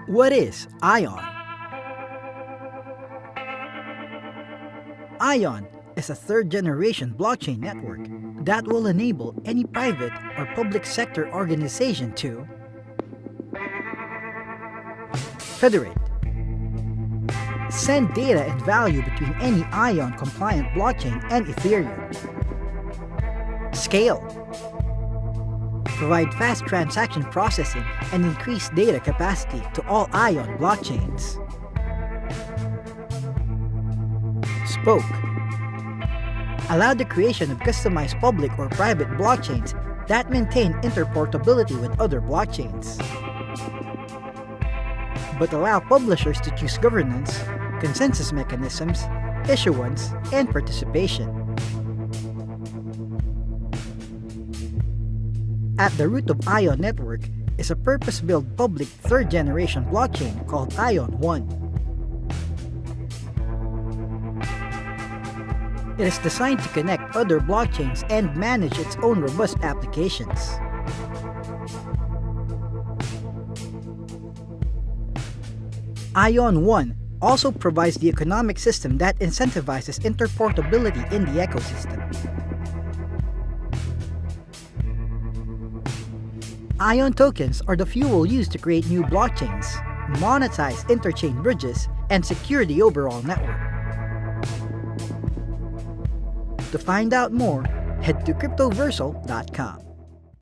What is Aion? Aion is a third-generation blockchain network that will enable any private or public sector organization to federate, send data and value between any Aion-compliant blockchain and Ethereum, scale, provide fast transaction processing and increase data capacity to all Aion blockchains, spoke, allow the creation of customized public or private blockchains that maintain interportability with other blockchains, but allow publishers to choose governance, consensus mechanisms, issuance, and participation. At the root of Aion Network is a purpose-built public third-generation blockchain called Aion 1. It is designed to connect other blockchains and manage its own robust applications. Aion 1 also provides the economic system that incentivizes interportability in the ecosystem. Aion tokens are the fuel used to create new blockchains, monetize interchain bridges, and secure the overall network. To find out more, head to Cryptoversal.com.